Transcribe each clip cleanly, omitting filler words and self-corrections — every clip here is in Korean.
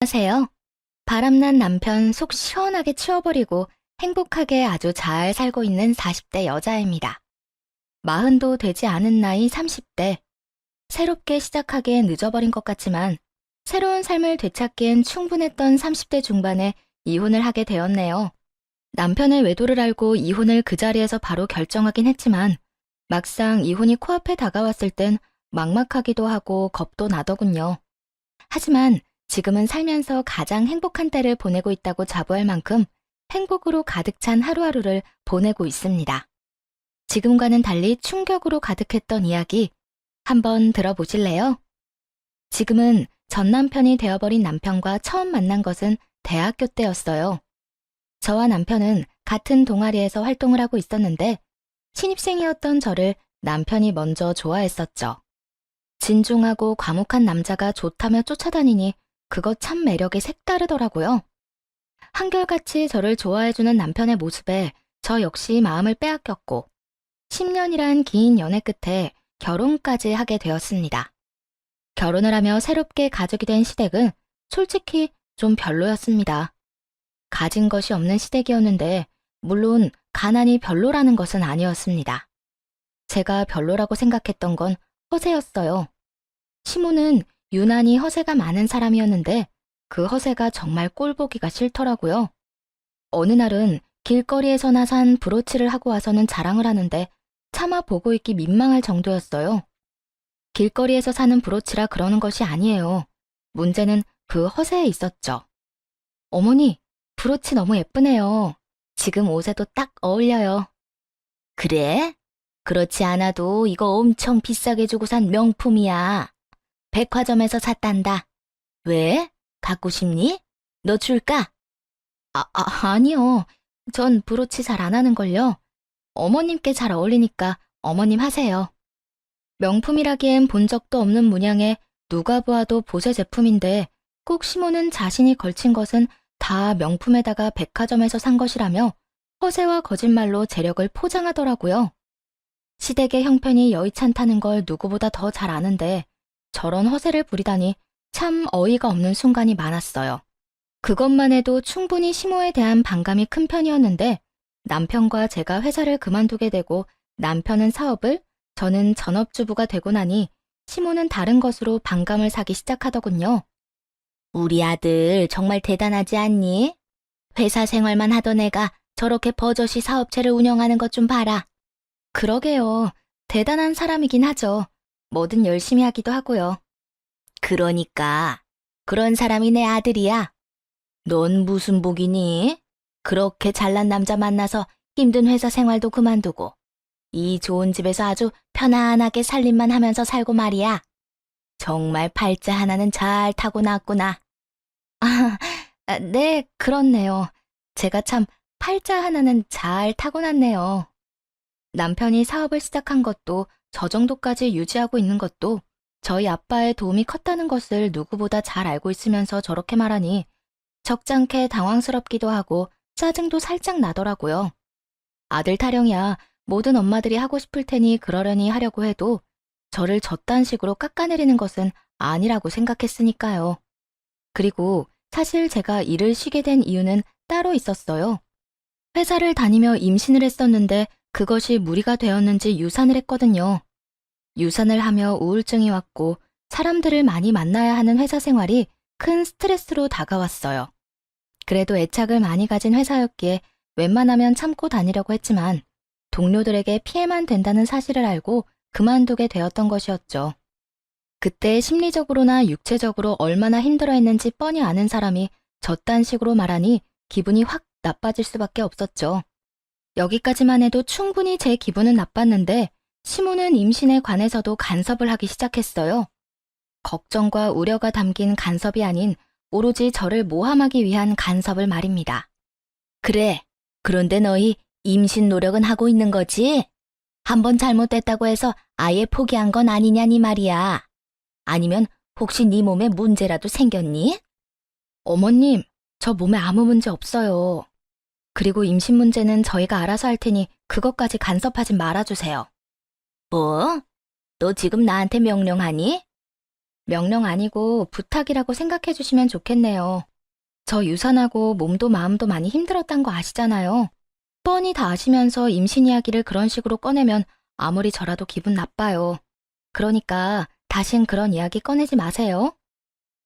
안녕하세요. 바람난 남편 속 시원하게 치워버리고 행복하게 아주 잘 살고 있는 40대 여자입니다. 마흔도 되지 않은 나이 30대. 새롭게 시작하기엔 늦어버린 것 같지만 새로운 삶을 되찾기엔 충분했던 30대 중반에 이혼을 하게 되었네요. 남편의 외도를 알고 이혼을 그 자리에서 바로 결정하긴 했지만 막상 이혼이 코앞에 다가왔을 땐 막막하기도 하고 겁도 나더군요. 하지만 지금은 살면서 가장 행복한 때를 보내고 있다고 자부할 만큼 행복으로 가득 찬 하루하루를 보내고 있습니다. 지금과는 달리 충격으로 가득했던 이야기 한번 들어보실래요? 지금은 전 남편이 되어버린 남편과 처음 만난 것은 대학교 때였어요. 저와 남편은 같은 동아리에서 활동을 하고 있었는데 신입생이었던 저를 남편이 먼저 좋아했었죠. 진중하고 과묵한 남자가 좋다며 쫓아다니니 그거 참 매력이 색다르더라고요. 한결같이 저를 좋아해주는 남편의 모습에 저 역시 마음을 빼앗겼고 10년이란 긴 연애 끝에 결혼까지 하게 되었습니다. 결혼을 하며 새롭게 가족이 된 시댁은 솔직히 좀 별로였습니다. 가진 것이 없는 시댁이었는데 물론 가난이 별로라는 것은 아니었습니다. 제가 별로라고 생각했던 건 허세였어요. 시모는 유난히 허세가 많은 사람이었는데 그 허세가 정말 꼴보기가 싫더라고요. 어느 날은 길거리에서나 산 브로치를 하고 와서는 자랑을 하는데 차마 보고 있기 민망할 정도였어요. 길거리에서 사는 브로치라 그러는 것이 아니에요. 문제는 그 허세에 있었죠. 어머니, 브로치 너무 예쁘네요. 지금 옷에도 딱 어울려요. 그래? 그렇지 않아도 이거 엄청 비싸게 주고 산 명품이야. 백화점에서 샀단다. 왜? 갖고 싶니? 너 줄까? 아니요. 전 브로치 잘 안 하는걸요. 어머님께 잘 어울리니까 어머님 하세요. 명품이라기엔 본 적도 없는 문양에 누가 보아도 보세 제품인데 꼭 시모는 자신이 걸친 것은 다 명품에다가 백화점에서 산 것이라며 허세와 거짓말로 재력을 포장하더라고요. 시댁의 형편이 여의찮다는 걸 누구보다 더 잘 아는데 저런 허세를 부리다니 참 어이가 없는 순간이 많았어요. 그것만 해도 충분히 시모에 대한 반감이 큰 편이었는데 남편과 제가 회사를 그만두게 되고 남편은 사업을, 저는 전업주부가 되고 나니 시모는 다른 것으로 반감을 사기 시작하더군요. 우리 아들 정말 대단하지 않니? 회사 생활만 하던 애가 저렇게 버젓이 사업체를 운영하는 것 좀 봐라. 그러게요. 대단한 사람이긴 하죠. 뭐든 열심히 하기도 하고요. 그러니까 그런 사람이 내 아들이야. 넌 무슨 복이니? 그렇게 잘난 남자 만나서 힘든 회사 생활도 그만두고 이 좋은 집에서 아주 편안하게 살림만 하면서 살고 말이야. 정말 팔자 하나는 잘 타고났구나. 네, 그렇네요. 제가 참 팔자 하나는 잘 타고났네요. 남편이 사업을 시작한 것도 저 정도까지 유지하고 있는 것도 저희 아빠의 도움이 컸다는 것을 누구보다 잘 알고 있으면서 저렇게 말하니 적잖게 당황스럽기도 하고 짜증도 살짝 나더라고요. 아들 타령이야 모든 엄마들이 하고 싶을 테니 그러려니 하려고 해도 저를 저딴 식으로 깎아내리는 것은 아니라고 생각했으니까요. 그리고 사실 제가 일을 쉬게 된 이유는 따로 있었어요. 회사를 다니며 임신을 했었는데 그것이 무리가 되었는지 유산을 했거든요. 유산을 하며 우울증이 왔고 사람들을 많이 만나야 하는 회사 생활이 큰 스트레스로 다가왔어요. 그래도 애착을 많이 가진 회사였기에 웬만하면 참고 다니려고 했지만 동료들에게 피해만 된다는 사실을 알고 그만두게 되었던 것이었죠. 그때 심리적으로나 육체적으로 얼마나 힘들어했는지 뻔히 아는 사람이 저딴 식으로 말하니 기분이 확 나빠질 수밖에 없었죠. 여기까지만 해도 충분히 제 기분은 나빴는데 시모는 임신에 관해서도 간섭을 하기 시작했어요. 걱정과 우려가 담긴 간섭이 아닌 오로지 저를 모함하기 위한 간섭을 말입니다. 그래, 그런데 너희 임신 노력은 하고 있는 거지? 한번 잘못됐다고 해서 아예 포기한 건 아니냐니 말이야. 아니면 혹시 네 몸에 문제라도 생겼니? 어머님, 저 몸에 아무 문제 없어요. 그리고 임신 문제는 저희가 알아서 할 테니 그것까지 간섭하지 말아주세요. 뭐? 너 지금 나한테 명령하니? 명령 아니고 부탁이라고 생각해 주시면 좋겠네요. 저 유산하고 몸도 마음도 많이 힘들었단 거 아시잖아요. 뻔히 다 아시면서 임신 이야기를 그런 식으로 꺼내면 아무리 저라도 기분 나빠요. 그러니까 다신 그런 이야기 꺼내지 마세요.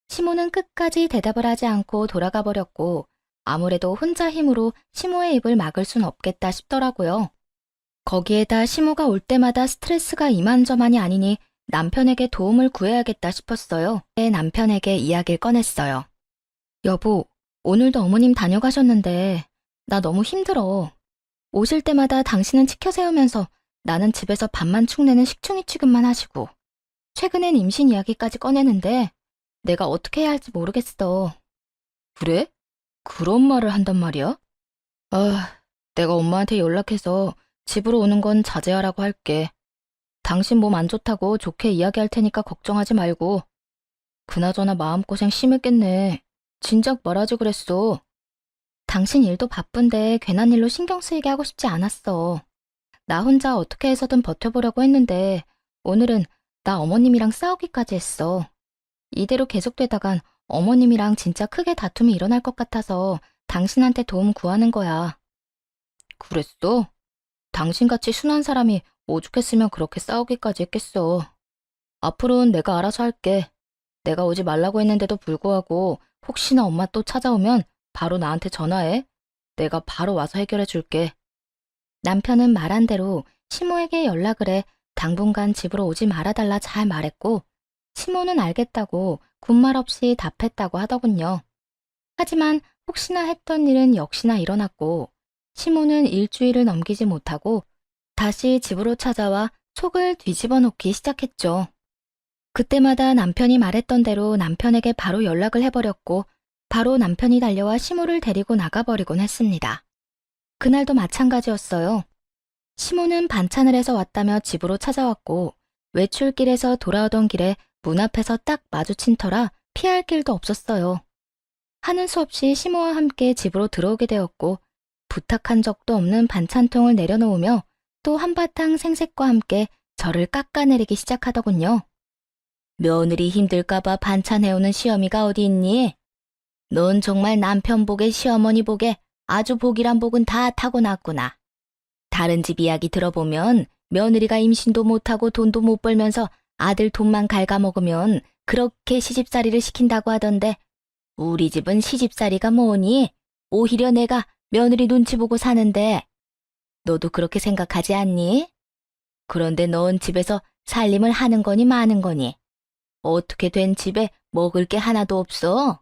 시모는 끝까지 대답을 하지 않고 돌아가 버렸고 아무래도 혼자 힘으로 시모의 입을 막을 순 없겠다 싶더라고요. 거기에다 시모가 올 때마다 스트레스가 이만저만이 아니니 남편에게 도움을 구해야겠다 싶었어요. 남편에게 이야기를 꺼냈어요. 여보, 오늘도 어머님 다녀가셨는데 나 너무 힘들어. 오실 때마다 당신은 치켜 세우면서 나는 집에서 밥만 축내는 식충이 취급만 하시고 최근엔 임신 이야기까지 꺼내는데 내가 어떻게 해야 할지 모르겠어. 그래? 그런 말을 한단 말이야? 내가 엄마한테 연락해서 집으로 오는 건 자제하라고 할게. 당신 몸 안 좋다고 좋게 이야기할 테니까 걱정하지 말고. 그나저나 마음고생 심했겠네. 진작 말하지 그랬어. 당신 일도 바쁜데 괜한 일로 신경 쓰이게 하고 싶지 않았어. 나 혼자 어떻게 해서든 버텨보려고 했는데 오늘은 나 어머님이랑 싸우기까지 했어. 이대로 계속되다간 어머님이랑 진짜 크게 다툼이 일어날 것 같아서 당신한테 도움 구하는 거야. 그랬어? 당신같이 순한 사람이 오죽했으면 그렇게 싸우기까지 했겠어. 앞으로는 내가 알아서 할게. 내가 오지 말라고 했는데도 불구하고 혹시나 엄마 또 찾아오면 바로 나한테 전화해. 내가 바로 와서 해결해 줄게. 남편은 말한 대로 시모에게 연락을 해 당분간 집으로 오지 말아달라 잘 말했고 시모는 알겠다고 군말 없이 답했다고 하더군요. 하지만 혹시나 했던 일은 역시나 일어났고 시모는 일주일을 넘기지 못하고 다시 집으로 찾아와 속을 뒤집어 놓기 시작했죠. 그때마다 남편이 말했던 대로 남편에게 바로 연락을 해버렸고 바로 남편이 달려와 시모를 데리고 나가버리곤 했습니다. 그날도 마찬가지였어요. 시모는 반찬을 해서 왔다며 집으로 찾아왔고 외출길에서 돌아오던 길에 문 앞에서 딱 마주친 터라 피할 길도 없었어요. 하는 수 없이 시모와 함께 집으로 들어오게 되었고 부탁한 적도 없는 반찬통을 내려놓으며 또 한바탕 생색과 함께 저를 깎아내리기 시작하더군요. 며느리 힘들까봐 반찬 해오는 시어미가 어디 있니? 넌 정말 남편 복에 시어머니 복에 아주 복이란 복은 다 타고났구나. 다른 집 이야기 들어보면 며느리가 임신도 못하고 돈도 못 벌면서 아들 돈만 갉아먹으면 그렇게 시집살이를 시킨다고 하던데 우리 집은 시집살이가 뭐니? 오히려 내가 며느리 눈치 보고 사는데 너도 그렇게 생각하지 않니? 그런데 넌 집에서 살림을 하는 거니 마는 거니? 어떻게 된 집에 먹을 게 하나도 없어?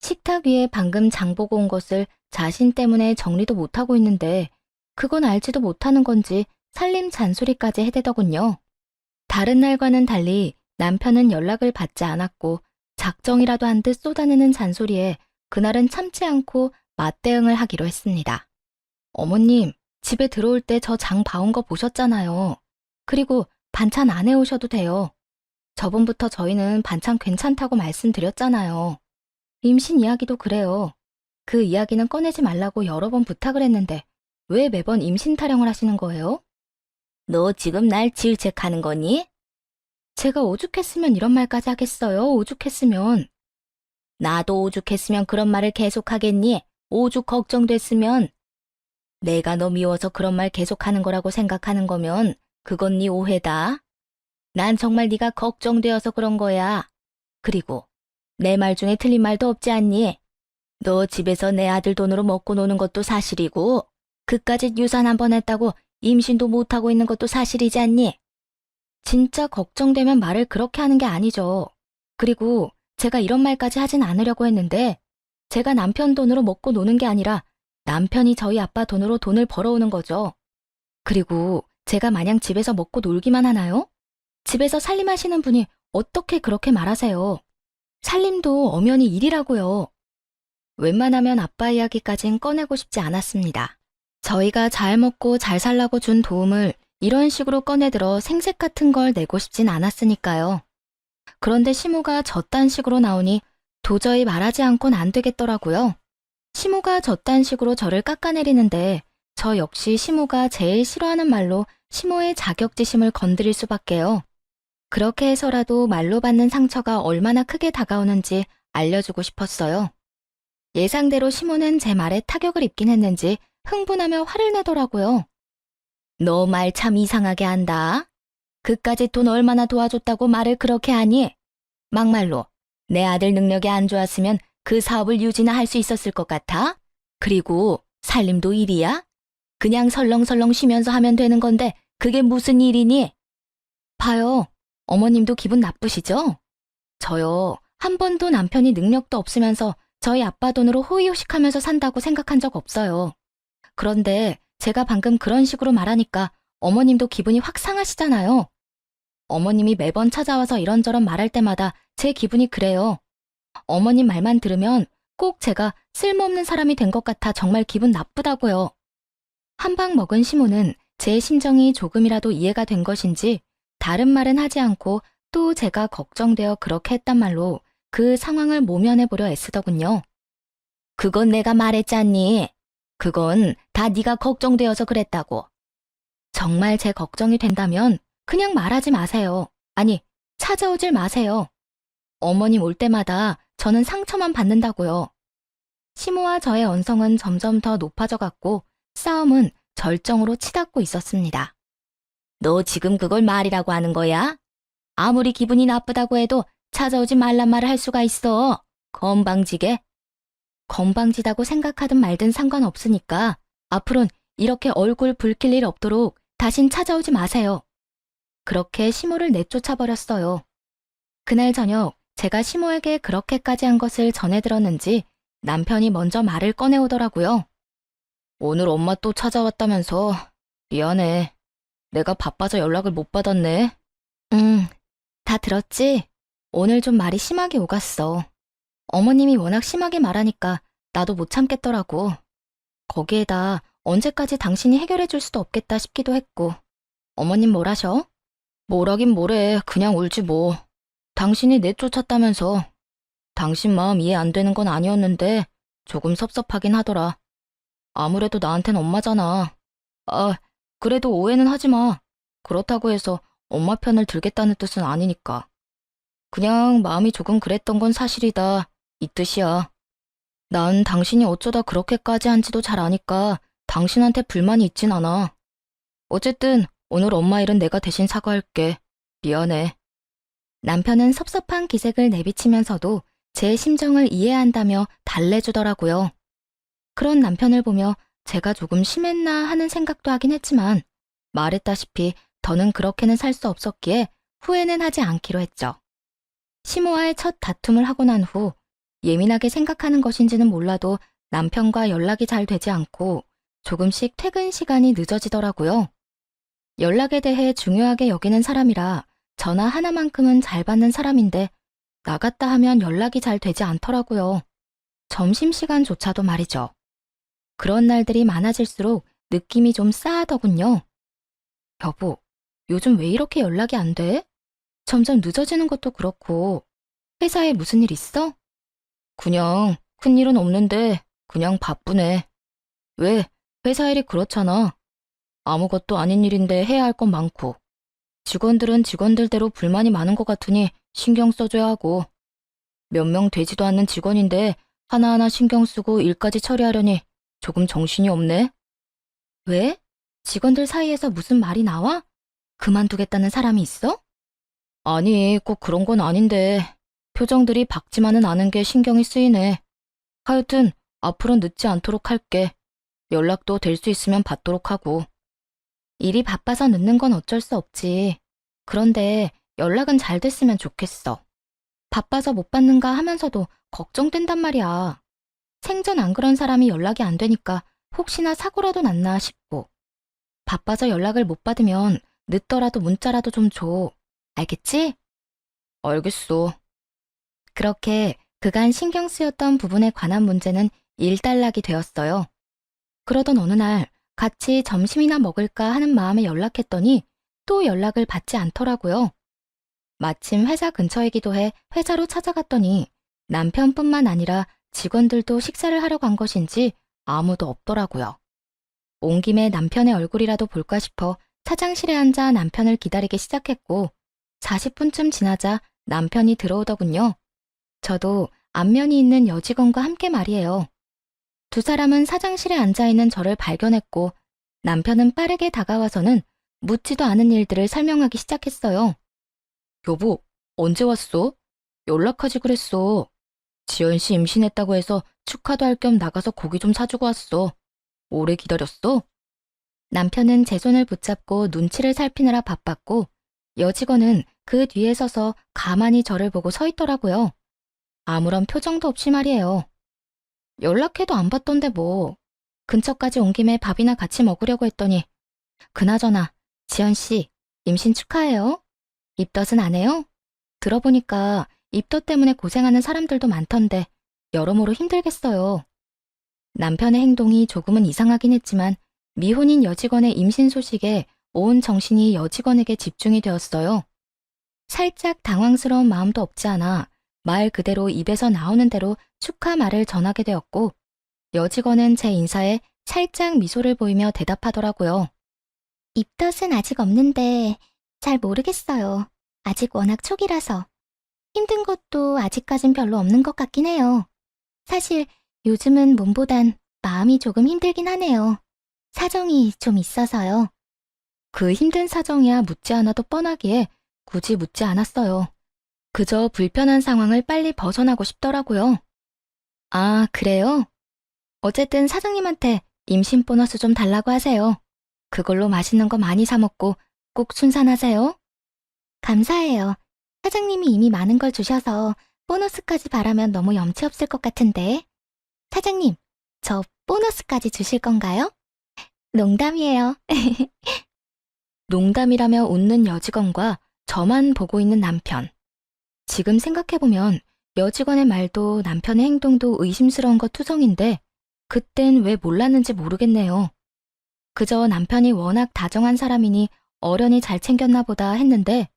식탁 위에 방금 장 보고 온 것을 자신 때문에 정리도 못하고 있는데 그건 알지도 못하는 건지 살림 잔소리까지 해대더군요. 다른 날과는 달리 남편은 연락을 받지 않았고 작정이라도 한 듯 쏟아내는 잔소리에 그날은 참지 않고 맞대응을 하기로 했습니다. 어머님, 집에 들어올 때 저 장 봐온 거 보셨잖아요. 그리고 반찬 안 해오셔도 돼요. 저번부터 저희는 반찬 괜찮다고 말씀드렸잖아요. 임신 이야기도 그래요. 그 이야기는 꺼내지 말라고 여러 번 부탁을 했는데 왜 매번 임신 타령을 하시는 거예요? 너 지금 날 질책하는 거니? 제가 오죽했으면 이런 말까지 하겠어요. 오죽했으면. 나도 오죽했으면 그런 말을 계속하겠니? 오죽 걱정됐으면. 내가 너 미워서 그런 말 계속하는 거라고 생각하는 거면 그건 네 오해다. 난 정말 네가 걱정되어서 그런 거야. 그리고 내 말 중에 틀린 말도 없지 않니? 너 집에서 내 아들 돈으로 먹고 노는 것도 사실이고 그까짓 유산 한 번 했다고 임신도 못하고 있는 것도 사실이지 않니? 진짜 걱정되면 말을 그렇게 하는 게 아니죠. 그리고 제가 이런 말까지 하진 않으려고 했는데 제가 남편 돈으로 먹고 노는 게 아니라 남편이 저희 아빠 돈으로 돈을 벌어오는 거죠. 그리고 제가 마냥 집에서 먹고 놀기만 하나요? 집에서 살림하시는 분이 어떻게 그렇게 말하세요? 살림도 엄연히 일이라고요. 웬만하면 아빠 이야기까진 꺼내고 싶지 않았습니다. 저희가 잘 먹고 잘 살라고 준 도움을 이런 식으로 꺼내들어 생색 같은 걸 내고 싶진 않았으니까요. 그런데 시모가 저딴 식으로 나오니 도저히 말하지 않곤 안 되겠더라고요. 시모가 저딴 식으로 저를 깎아내리는데 저 역시 시모가 제일 싫어하는 말로 시모의 자격지심을 건드릴 수밖에요. 그렇게 해서라도 말로 받는 상처가 얼마나 크게 다가오는지 알려주고 싶었어요. 예상대로 시모는 제 말에 타격을 입긴 했는지 흥분하며 화를 내더라고요. 너 말 참 이상하게 한다. 그까짓 돈 얼마나 도와줬다고 말을 그렇게 하니? 막말로 내 아들 능력이 안 좋았으면 그 사업을 유지나 할 수 있었을 것 같아? 그리고 살림도 일이야? 그냥 설렁설렁 쉬면서 하면 되는 건데 그게 무슨 일이니? 봐요. 어머님도 기분 나쁘시죠? 저요. 한 번도 남편이 능력도 없으면서 저희 아빠 돈으로 호의호식하면서 산다고 생각한 적 없어요. 그런데 제가 방금 그런 식으로 말하니까 어머님도 기분이 확 상하시잖아요. 어머님이 매번 찾아와서 이런저런 말할 때마다 제 기분이 그래요. 어머님 말만 들으면 꼭 제가 쓸모없는 사람이 된 것 같아 정말 기분 나쁘다고요. 한 방 먹은 시모는 제 심정이 조금이라도 이해가 된 것인지 다른 말은 하지 않고 또 제가 걱정되어 그렇게 했단 말로 그 상황을 모면해보려 애쓰더군요. 그건 내가 말했잖니. 그건 다 네가 걱정되어서 그랬다고. 정말 제 걱정이 된다면 그냥 말하지 마세요. 아니, 찾아오질 마세요. 어머님 올 때마다 저는 상처만 받는다고요. 시모와 저의 언성은 점점 더 높아져 갔고 싸움은 절정으로 치닫고 있었습니다. 너 지금 그걸 말이라고 하는 거야? 아무리 기분이 나쁘다고 해도 찾아오지 말란 말을 할 수가 있어. 건방지게. 건방지다고 생각하든 말든 상관없으니까 앞으론 이렇게 얼굴 붉힐 일 없도록 다신 찾아오지 마세요. 그렇게 시모를 내쫓아버렸어요. 그날 저녁 제가 시모에게 그렇게까지 한 것을 전해 들었는지 남편이 먼저 말을 꺼내오더라고요. 오늘 엄마 또 찾아왔다면서. 미안해. 내가 바빠서 연락을 못 받았네. 다 들었지? 오늘 좀 말이 심하게 오갔어. 어머님이 워낙 심하게 말하니까 나도 못 참겠더라고. 거기에다 언제까지 당신이 해결해 줄 수도 없겠다 싶기도 했고. 어머님 뭐라셔? 뭐라긴 뭐래. 그냥 울지 뭐. 당신이 내쫓았다면서. 당신 마음 이해 안 되는 건 아니었는데 조금 섭섭하긴 하더라. 아무래도 나한텐 엄마잖아. 아, 그래도 오해는 하지 마. 그렇다고 해서 엄마 편을 들겠다는 뜻은 아니니까. 그냥 마음이 조금 그랬던 건 사실이다. 이 뜻이야. 난 당신이 어쩌다 그렇게까지 한지도 잘 아니까 당신한테 불만이 있진 않아. 어쨌든 오늘 엄마 일은 내가 대신 사과할게. 미안해. 남편은 섭섭한 기색을 내비치면서도 제 심정을 이해한다며 달래주더라고요. 그런 남편을 보며 제가 조금 심했나 하는 생각도 하긴 했지만 말했다시피 더는 그렇게는 살 수 없었기에 후회는 하지 않기로 했죠. 시모와의 첫 다툼을 하고 난 후 예민하게 생각하는 것인지는 몰라도 남편과 연락이 잘 되지 않고 조금씩 퇴근 시간이 늦어지더라고요. 연락에 대해 중요하게 여기는 사람이라 전화 하나만큼은 잘 받는 사람인데 나갔다 하면 연락이 잘 되지 않더라고요. 점심시간조차도 말이죠. 그런 날들이 많아질수록 느낌이 좀 싸하더군요. 여보, 요즘 왜 이렇게 연락이 안 돼? 점점 늦어지는 것도 그렇고 회사에 무슨 일 있어? 그냥 큰일은 없는데 그냥 바쁘네. 왜? 회사 일이 그렇잖아. 아무것도 아닌 일인데 해야 할 건 많고 직원들은 직원들대로 불만이 많은 것 같으니 신경 써줘야 하고 몇 명 되지도 않는 직원인데 하나하나 신경 쓰고 일까지 처리하려니 조금 정신이 없네. 왜? 직원들 사이에서 무슨 말이 나와? 그만두겠다는 사람이 있어? 아니, 꼭 그런 건 아닌데 표정들이 밝지만은 않은 게 신경이 쓰이네. 하여튼 앞으로 늦지 않도록 할게. 연락도 될 수 있으면 받도록 하고. 일이 바빠서 늦는 건 어쩔 수 없지. 그런데 연락은 잘 됐으면 좋겠어. 바빠서 못 받는가 하면서도 걱정된단 말이야. 생전 안 그런 사람이 연락이 안 되니까 혹시나 사고라도 났나 싶고. 바빠서 연락을 못 받으면 늦더라도 문자라도 좀 줘. 알겠지? 알겠어. 그렇게 그간 신경 쓰였던 부분에 관한 문제는 일단락이 되었어요. 그러던 어느 날 같이 점심이나 먹을까 하는 마음에 연락했더니 또 연락을 받지 않더라고요. 마침 회사 근처이기도 해 회사로 찾아갔더니 남편뿐만 아니라 직원들도 식사를 하러 간 것인지 아무도 없더라고요. 온 김에 남편의 얼굴이라도 볼까 싶어 차장실에 앉아 남편을 기다리기 시작했고 40분쯤 지나자 남편이 들어오더군요. 저도 안면이 있는 여직원과 함께 말이에요. 두 사람은 사장실에 앉아있는 저를 발견했고 남편은 빠르게 다가와서는 묻지도 않은 일들을 설명하기 시작했어요. 여보, 언제 왔어? 연락하지 그랬어. 지연 씨 임신했다고 해서 축하도 할 겸 나가서 고기 좀 사주고 왔어. 오래 기다렸어? 남편은 제 손을 붙잡고 눈치를 살피느라 바빴고 여직원은 그 뒤에 서서 가만히 저를 보고 서 있더라고요. 아무런 표정도 없이 말이에요. 연락해도 안 받던데 뭐. 근처까지 온 김에 밥이나 같이 먹으려고 했더니 그나저나 지연 씨 임신 축하해요. 입덧은 안 해요? 들어보니까 입덧 때문에 고생하는 사람들도 많던데 여러모로 힘들겠어요. 남편의 행동이 조금은 이상하긴 했지만 미혼인 여직원의 임신 소식에 온 정신이 여직원에게 집중이 되었어요. 살짝 당황스러운 마음도 없지 않아 말 그대로 입에서 나오는 대로 축하 말을 전하게 되었고 여직원은 제 인사에 살짝 미소를 보이며 대답하더라고요. 입덧은 아직 없는데 잘 모르겠어요. 아직 워낙 초기라서. 힘든 것도 아직까진 별로 없는 것 같긴 해요. 사실 요즘은 몸보단 마음이 조금 힘들긴 하네요. 사정이 좀 있어서요. 그 힘든 사정이야 묻지 않아도 뻔하기에 굳이 묻지 않았어요. 그저 불편한 상황을 빨리 벗어나고 싶더라고요. 아, 그래요? 어쨌든 사장님한테 임신 보너스 좀 달라고 하세요. 그걸로 맛있는 거 많이 사 먹고 꼭 순산하세요. 감사해요. 사장님이 이미 많은 걸 주셔서 보너스까지 바라면 너무 염치 없을 것 같은데. 사장님, 저 보너스까지 주실 건가요? 농담이에요. 농담이라며 웃는 여직원과 저만 보고 있는 남편. 지금 생각해보면 여직원의 말도 남편의 행동도 의심스러운 것 투성인데 그땐 왜 몰랐는지 모르겠네요. 그저 남편이 워낙 다정한 사람이니 어련히 잘 챙겼나 보다 했는데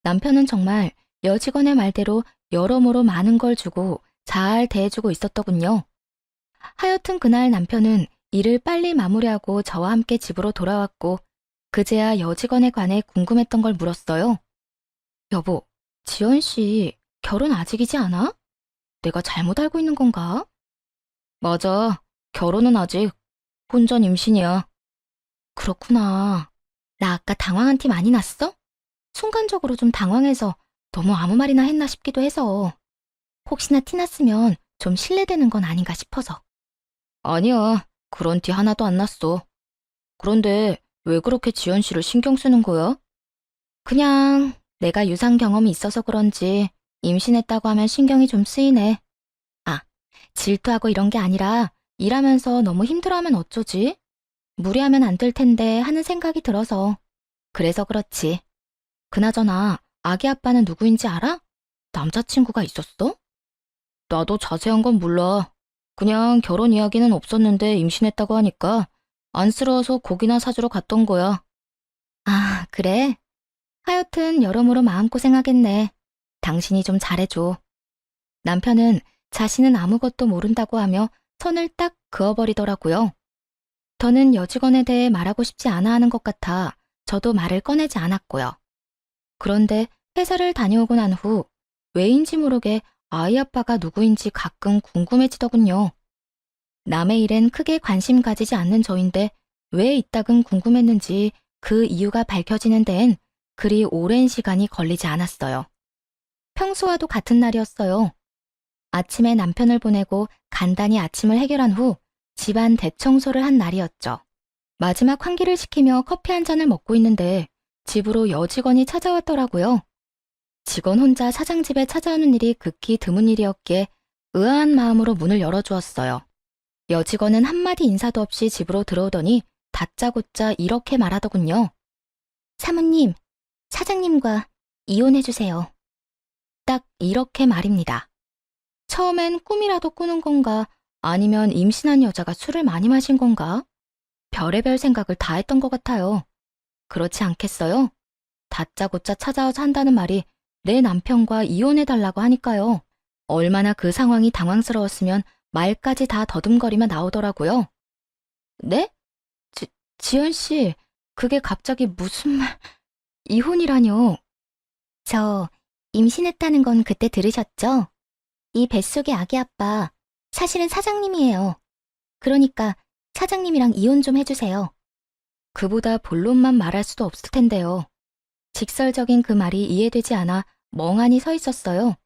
남편은 정말 여직원의 말대로 여러모로 많은 걸 주고 잘 대해주고 있었더군요. 하여튼 그날 남편은 일을 빨리 마무리하고 저와 함께 집으로 돌아왔고 그제야 여직원에 관해 궁금했던 걸 물었어요. 여보, 지연 씨 결혼 아직이지 않아? 내가 잘못 알고 있는 건가? 맞아. 결혼은 아직. 혼전 임신이야. 그렇구나. 나 아까 당황한 티 많이 났어? 순간적으로 좀 당황해서 너무 아무 말이나 했나 싶기도 해서. 혹시나 티 났으면 좀 실례되는 건 아닌가 싶어서. 아니야. 그런 티 하나도 안 났어. 그런데 왜 그렇게 지연 씨를 신경 쓰는 거야? 그냥 내가 유산 경험이 있어서 그런지 임신했다고 하면 신경이 좀 쓰이네. 아, 질투하고 이런 게 아니라 일하면서 너무 힘들어하면 어쩌지? 무리하면 안 될 텐데 하는 생각이 들어서. 그래서 그렇지. 그나저나 아기 아빠는 누구인지 알아? 남자친구가 있었어? 나도 자세한 건 몰라. 그냥 결혼 이야기는 없었는데 임신했다고 하니까 안쓰러워서 고기나 사주러 갔던 거야. 아, 그래? 하여튼 여러모로 마음고생하겠네. 당신이 좀 잘해줘. 남편은 자신은 아무것도 모른다고 하며 선을 딱 그어버리더라고요. 더는 여직원에 대해 말하고 싶지 않아 하는 것 같아 저도 말을 꺼내지 않았고요. 그런데 회사를 다녀오고 난 후 왜인지 모르게 아이 아빠가 누구인지 가끔 궁금해지더군요. 남의 일엔 크게 관심 가지지 않는 저인데 왜 이따금 궁금했는지 그 이유가 밝혀지는 데엔 그리 오랜 시간이 걸리지 않았어요. 평소와도 같은 날이었어요. 아침에 남편을 보내고 간단히 아침을 해결한 후 집안 대청소를 한 날이었죠. 마지막 환기를 시키며 커피 한 잔을 먹고 있는데 집으로 여직원이 찾아왔더라고요. 직원 혼자 사장 집에 찾아오는 일이 극히 드문 일이었기에 의아한 마음으로 문을 열어주었어요. 여직원은 한마디 인사도 없이 집으로 들어오더니 다짜고짜 이렇게 말하더군요. 사모님, 사장님과 이혼해주세요. 딱 이렇게 말입니다. 처음엔 꿈이라도 꾸는 건가 아니면 임신한 여자가 술을 많이 마신 건가? 별의별 생각을 다 했던 것 같아요. 그렇지 않겠어요? 다짜고짜 찾아와서 한다는 말이 내 남편과 이혼해달라고 하니까요. 얼마나 그 상황이 당황스러웠으면 말까지 다 더듬거리며 나오더라고요. 네? 지연 씨, 그게 갑자기 무슨 말... 이혼이라뇨? 저 임신했다는 건 그때 들으셨죠? 이 뱃속의 아기 아빠, 사실은 사장님이에요. 그러니까 사장님이랑 이혼 좀 해주세요. 그보다 본론만 말할 수도 없을 텐데요. 직설적인 그 말이 이해되지 않아 멍하니 서 있었어요.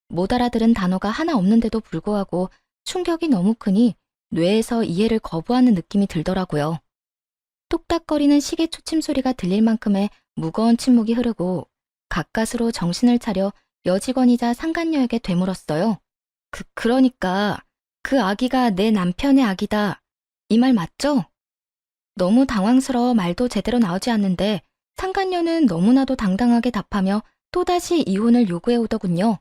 못 알아들은 단어가 하나 없는데도 불구하고 충격이 너무 크니 뇌에서 이해를 거부하는 느낌이 들더라고요. 뚝딱거리는 시계 초침 소리가 들릴 만큼의 무거운 침묵이 흐르고 가까스로 정신을 차려 여직원이자 상간녀에게 되물었어요. 그러니까 그 아기가 내 남편의 아기다. 이 말 맞죠? 너무 당황스러워 말도 제대로 나오지 않는데 상간녀는 너무나도 당당하게 답하며 또다시 이혼을 요구해 오더군요.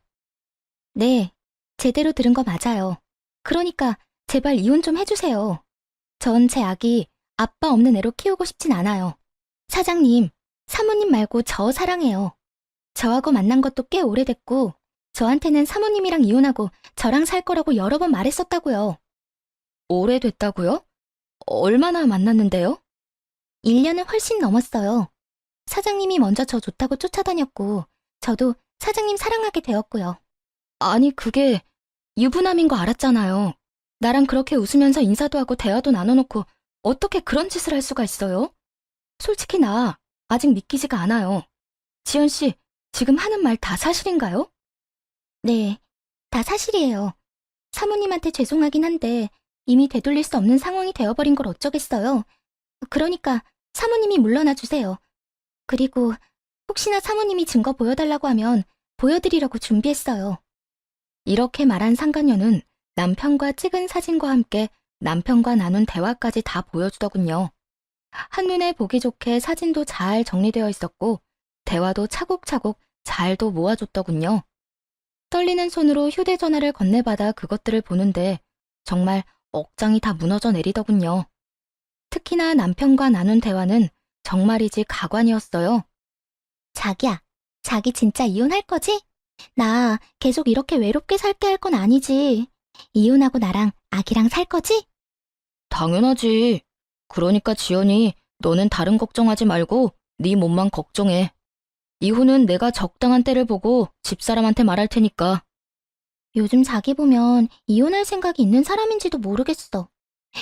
네, 제대로 들은 거 맞아요. 그러니까 제발 이혼 좀 해주세요. 전 제 아기 아빠 없는 애로 키우고 싶진 않아요. 사장님, 사모님 말고 저 사랑해요. 저하고 만난 것도 꽤 오래됐고 저한테는 사모님이랑 이혼하고 저랑 살 거라고 여러 번 말했었다고요. 오래됐다고요? 얼마나 만났는데요? 1년은 훨씬 넘었어요. 사장님이 먼저 저 좋다고 쫓아다녔고 저도 사장님 사랑하게 되었고요. 아니 그게 유부남인 거 알았잖아요. 나랑 그렇게 웃으면서 인사도 하고 대화도 나눠놓고 어떻게 그런 짓을 할 수가 있어요? 솔직히 나 아직 믿기지가 않아요. 지연 씨, 지금 하는 말 다 사실인가요? 네, 다 사실이에요. 사모님한테 죄송하긴 한데 이미 되돌릴 수 없는 상황이 되어버린 걸 어쩌겠어요. 그러니까 사모님이 물러나 주세요. 그리고 혹시나 사모님이 증거 보여달라고 하면 보여드리려고 준비했어요. 이렇게 말한 상간녀는 남편과 찍은 사진과 함께 남편과 나눈 대화까지 다 보여주더군요. 한눈에 보기 좋게 사진도 잘 정리되어 있었고 대화도 차곡차곡 잘도 모아줬더군요. 떨리는 손으로 휴대전화를 건네받아 그것들을 보는데 정말 억장이 다 무너져 내리더군요. 특히나 남편과 나눈 대화는 정말이지 가관이었어요. 자기야, 자기 진짜 이혼할 거지? 나 계속 이렇게 외롭게 살게 할 건 아니지. 이혼하고 나랑 아기랑 살 거지? 당연하지. 그러니까 지연이 너는 다른 걱정하지 말고 네 몸만 걱정해. 이혼은 내가 적당한 때를 보고 집사람한테 말할 테니까. 요즘 자기 보면 이혼할 생각이 있는 사람인지도 모르겠어.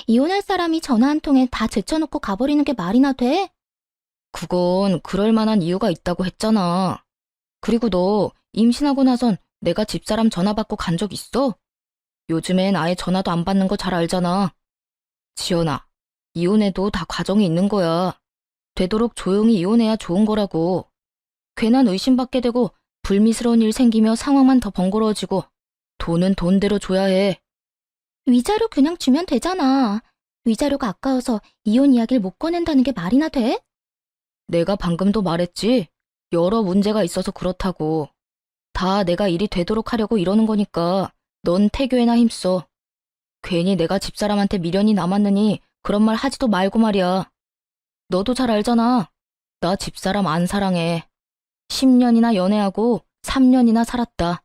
이혼할 사람이 전화 한 통에 다 제쳐놓고 가버리는 게 말이나 돼? 그건 그럴 만한 이유가 있다고 했잖아. 그리고 너 임신하고 나선 내가 집사람 전화 받고 간 적 있어? 요즘엔 아예 전화도 안 받는 거 잘 알잖아. 지연아, 이혼해도 다 과정이 있는 거야. 되도록 조용히 이혼해야 좋은 거라고. 괜한 의심받게 되고 불미스러운 일 생기며 상황만 더 번거로워지고 돈은 돈대로 줘야 해. 위자료 그냥 주면 되잖아. 위자료가 아까워서 이혼 이야기를 못 꺼낸다는 게 말이나 돼? 내가 방금도 말했지. 여러 문제가 있어서 그렇다고. 다 내가 일이 되도록 하려고 이러는 거니까 넌 태교에나 힘써. 괜히 내가 집사람한테 미련이 남았느니 그런 말 하지도 말고 말이야. 너도 잘 알잖아. 나 집사람 안 사랑해. 10년이나 연애하고 3년이나 살았다.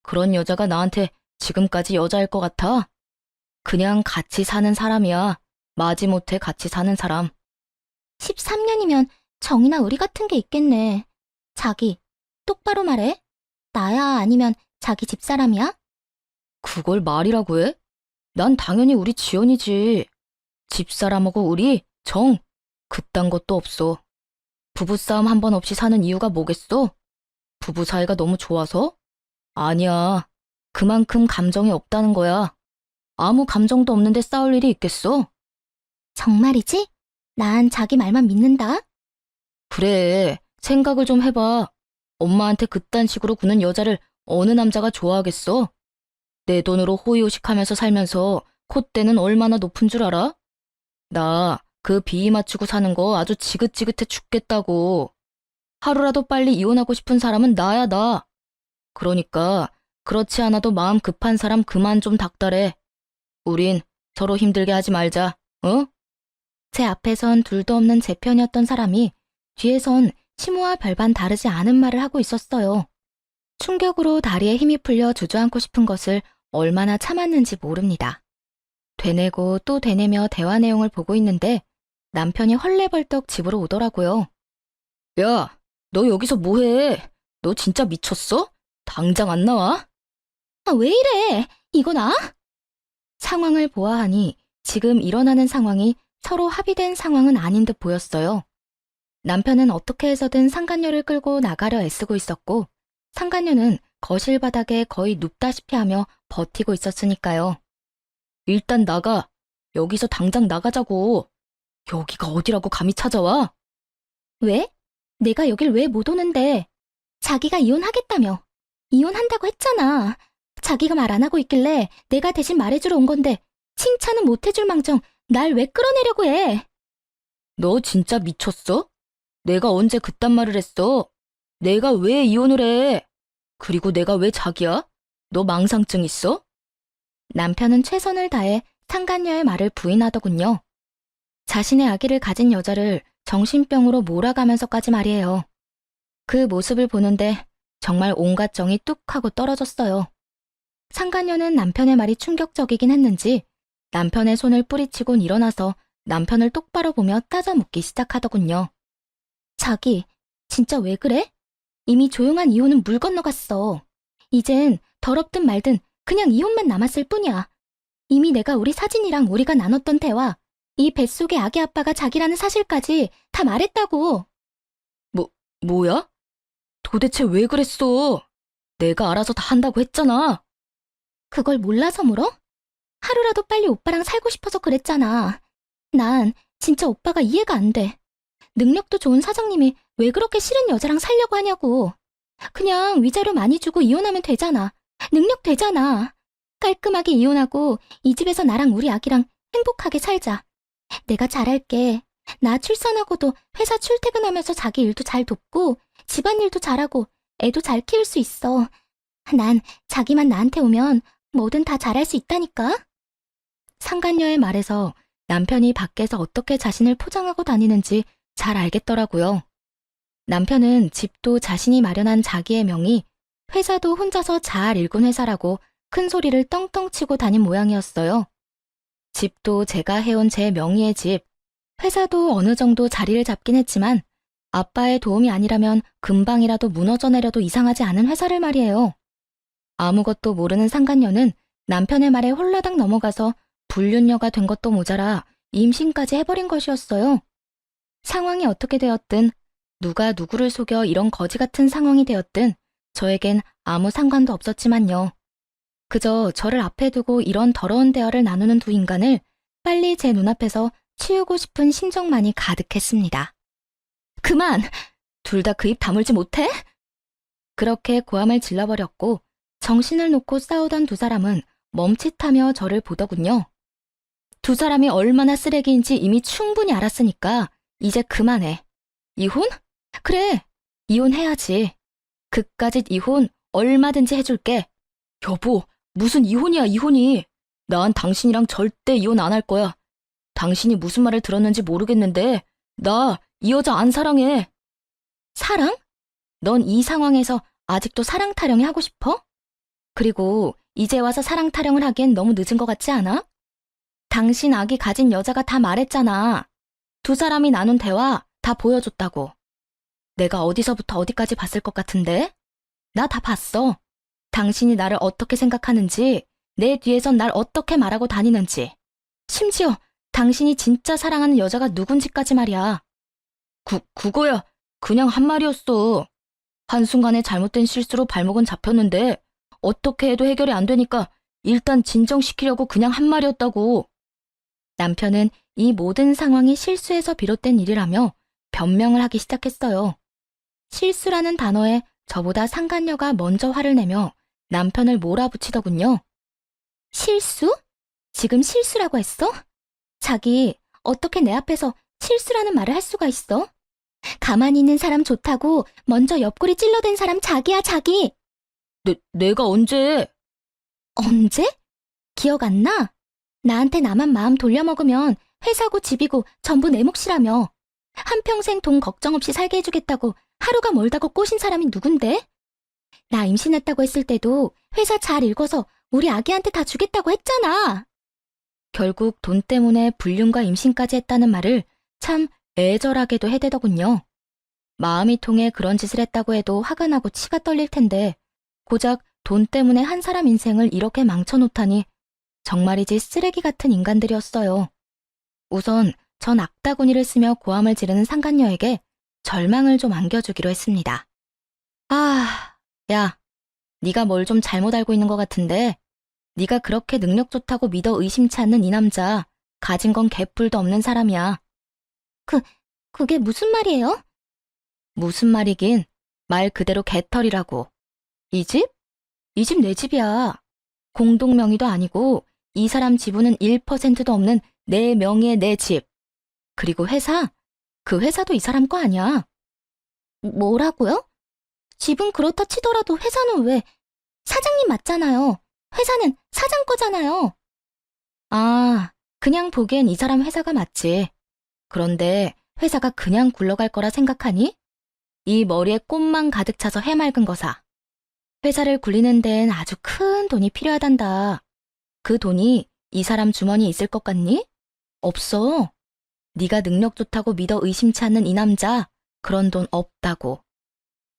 그런 여자가 나한테 지금까지 여자일 것 같아? 그냥 같이 사는 사람이야. 마지못해 같이 사는 사람. 13년이면 정이나 의리 같은 게 있겠네. 자기, 똑바로 말해. 나야 아니면 자기 집사람이야? 그걸 말이라고 해? 난 당연히 우리 지연이지. 집사람하고 우리 정, 그딴 것도 없어. 부부싸움 한 번 없이 사는 이유가 뭐겠어? 부부 사이가 너무 좋아서? 아니야. 그만큼 감정이 없다는 거야. 아무 감정도 없는데 싸울 일이 있겠어? 정말이지? 난 자기 말만 믿는다. 그래, 생각을 좀 해봐. 엄마한테 그딴 식으로 구는 여자를 어느 남자가 좋아하겠어? 내 돈으로 호의호식하면서 살면서 콧대는 얼마나 높은 줄 알아? 나 그 비위 맞추고 사는 거 아주 지긋지긋해 죽겠다고. 하루라도 빨리 이혼하고 싶은 사람은 나야, 나. 그러니까 그렇지 않아도 마음 급한 사람 그만 좀 닥달해. 우린 서로 힘들게 하지 말자, 어? 제 앞에선 둘도 없는 제 편이었던 사람이 뒤에선 치무와 별반 다르지 않은 말을 하고 있었어요. 충격으로 다리에 힘이 풀려 주저앉고 싶은 것을 얼마나 참았는지 모릅니다. 되뇌고 또 되뇌며 대화 내용을 보고 있는데 남편이 헐레벌떡 집으로 오더라고요. 야, 너 여기서 뭐해? 너 진짜 미쳤어? 당장 안 나와? 아, 왜 이래? 이건 상황을 보아하니 지금 일어나는 상황이 서로 합의된 상황은 아닌 듯 보였어요. 남편은 어떻게 해서든 상간녀를 끌고 나가려 애쓰고 있었고, 상간녀는 거실 바닥에 거의 눕다시피 하며 버티고 있었으니까요. 일단 나가. 여기서 당장 나가자고. 여기가 어디라고 감히 찾아와? 왜? 내가 여길 왜 못 오는데? 자기가 이혼하겠다며. 이혼한다고 했잖아. 자기가 말 안 하고 있길래 내가 대신 말해주러 온 건데 칭찬은 못 해줄 망정 날 왜 끌어내려고 해? 너 진짜 미쳤어? 내가 언제 그딴 말을 했어? 내가 왜 이혼을 해? 그리고 내가 왜 자기야? 너 망상증 있어? 남편은 최선을 다해 상간녀의 말을 부인하더군요. 자신의 아기를 가진 여자를 정신병으로 몰아가면서까지 말이에요. 그 모습을 보는데 정말 온갖 정이 뚝 하고 떨어졌어요. 상간녀는 남편의 말이 충격적이긴 했는지 남편의 손을 뿌리치곤 일어나서 남편을 똑바로 보며 따져 묻기 시작하더군요. 자기, 진짜 왜 그래? 이미 조용한 이혼은 물 건너갔어. 이젠 더럽든 말든 그냥 이혼만 남았을 뿐이야. 이미 내가 우리 사진이랑 우리가 나눴던 대화, 이 뱃속의 아기 아빠가 자기라는 사실까지 다 말했다고. 뭐야? 도대체 왜 그랬어? 내가 알아서 다 한다고 했잖아. 그걸 몰라서 물어? 하루라도 빨리 오빠랑 살고 싶어서 그랬잖아. 난 진짜 오빠가 이해가 안 돼. 능력도 좋은 사장님이 왜 그렇게 싫은 여자랑 살려고 하냐고. 그냥 위자료 많이 주고 이혼하면 되잖아. 능력 되잖아. 깔끔하게 이혼하고 이 집에서 나랑 우리 아기랑 행복하게 살자. 내가 잘할게. 나 출산하고도 회사 출퇴근하면서 자기 일도 잘 돕고 집안일도 잘하고 애도 잘 키울 수 있어. 난 자기만 나한테 오면 뭐든 다 잘할 수 있다니까. 상간녀의 말에서 남편이 밖에서 어떻게 자신을 포장하고 다니는지 잘 알겠더라고요. 남편은 집도 자신이 마련한 자기의 명의, 회사도 혼자서 잘 일군 회사라고 큰 소리를 떵떵 치고 다닌 모양이었어요. 집도 제가 해온 제 명의의 집, 회사도 어느 정도 자리를 잡긴 했지만 아빠의 도움이 아니라면 금방이라도 무너져 내려도 이상하지 않은 회사를 말이에요. 아무것도 모르는 상간녀는 남편의 말에 홀라당 넘어가서 불륜녀가 된 것도 모자라 임신까지 해버린 것이었어요. 상황이 어떻게 되었든 누가 누구를 속여 이런 거지 같은 상황이 되었든 저에겐 아무 상관도 없었지만요. 그저 저를 앞에 두고 이런 더러운 대화를 나누는 두 인간을 빨리 제 눈앞에서 치우고 싶은 심정만이 가득했습니다. 그만! 둘 다 그 입 다물지 못해? 그렇게 고함을 질러버렸고 정신을 놓고 싸우던 두 사람은 멈칫하며 저를 보더군요. 두 사람이 얼마나 쓰레기인지 이미 충분히 알았으니까 이제 그만해. 이혼? 그래, 이혼해야지. 그까짓 이혼 얼마든지 해줄게. 여보, 무슨 이혼이야, 이혼이. 난 당신이랑 절대 이혼 안 할 거야. 당신이 무슨 말을 들었는지 모르겠는데 나 이 여자 안 사랑해. 사랑? 넌 이 상황에서 아직도 사랑 타령이 하고 싶어? 그리고 이제 와서 사랑 타령을 하기엔 너무 늦은 것 같지 않아? 당신 아기 가진 여자가 다 말했잖아. 두 사람이 나눈 대화 다 보여줬다고. 내가 어디서부터 어디까지 봤을 것 같은데? 나 다 봤어. 당신이 나를 어떻게 생각하는지, 내 뒤에선 날 어떻게 말하고 다니는지. 심지어 당신이 진짜 사랑하는 여자가 누군지까지 말이야. 그거야. 그냥 한 말이었어. 한순간에 잘못된 실수로 발목은 잡혔는데 어떻게 해도 해결이 안 되니까 일단 진정시키려고 그냥 한 말이었다고. 남편은 이 모든 상황이 실수에서 비롯된 일이라며 변명을 하기 시작했어요. 실수라는 단어에 저보다 상간녀가 먼저 화를 내며 남편을 몰아붙이더군요. 실수? 지금 실수라고 했어? 자기, 어떻게 내 앞에서 실수라는 말을 할 수가 있어? 가만히 있는 사람 좋다고 먼저 옆구리 찔러댄 사람 자기야, 자기. 내가 언제? 언제? 기억 안 나? 나한테 나만 마음 돌려먹으면 회사고 집이고 전부 내 몫이라며. 한평생 돈 걱정 없이 살게 해주겠다고 하루가 멀다고 꼬신 사람이 누군데? 나 임신했다고 했을 때도 회사 잘 읽어서 우리 아기한테 다 주겠다고 했잖아. 결국 돈 때문에 불륜과 임신까지 했다는 말을 참 애절하게도 해대더군요. 마음이 통해 그런 짓을 했다고 해도 화가 나고 치가 떨릴 텐데 고작 돈 때문에 한 사람 인생을 이렇게 망쳐놓다니 정말이지 쓰레기 같은 인간들이었어요. 우선 전 악다구니를 쓰며 고함을 지르는 상간녀에게 절망을 좀 안겨주기로 했습니다. 아, 야, 네가 뭘 좀 잘못 알고 있는 것 같은데 네가 그렇게 능력 좋다고 믿어 의심치 않는 이 남자 가진 건 개뿔도 없는 사람이야. 그게 무슨 말이에요? 무슨 말이긴 말 그대로 개털이라고. 이 집? 이 집 내 집이야. 공동 명의도 아니고 이 사람 지분은 1%도 없는 내 명의의 내 집. 그리고 회사? 그 회사도 이 사람 거 아니야. 뭐라고요? 집은 그렇다 치더라도 회사는 왜? 사장님 맞잖아요. 회사는 사장 거잖아요. 아, 그냥 보기엔 이 사람 회사가 맞지. 그런데 회사가 그냥 굴러갈 거라 생각하니? 이 머리에 꽃만 가득 차서 해맑은 거사. 회사를 굴리는 데엔 아주 큰 돈이 필요하단다. 그 돈이 이 사람 주머니에 있을 것 같니? 없어. 네가 능력 좋다고 믿어 의심치 않는 이 남자, 그런 돈 없다고.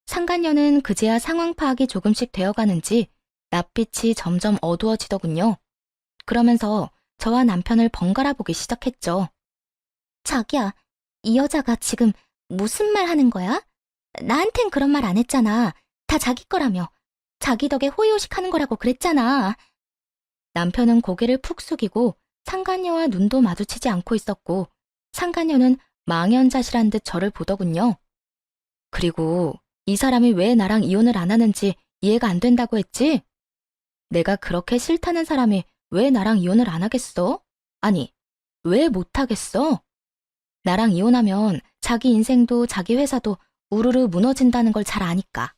상간녀는 그제야 상황 파악이 조금씩 되어가는지 낯빛이 점점 어두워지더군요. 그러면서 저와 남편을 번갈아 보기 시작했죠. 자기야, 이 여자가 지금 무슨 말 하는 거야? 나한텐 그런 말 안 했잖아. 다 자기 거라며. 자기 덕에 호의호식 하는 거라고 그랬잖아. 남편은 고개를 푹 숙이고 상간녀와 눈도 마주치지 않고 있었고 상간녀는 망연자실한 듯 저를 보더군요. 그리고 이 사람이 왜 나랑 이혼을 안 하는지 이해가 안 된다고 했지? 내가 그렇게 싫다는 사람이 왜 나랑 이혼을 안 하겠어? 아니, 왜 못 하겠어? 나랑 이혼하면 자기 인생도 자기 회사도 우르르 무너진다는 걸 잘 아니까.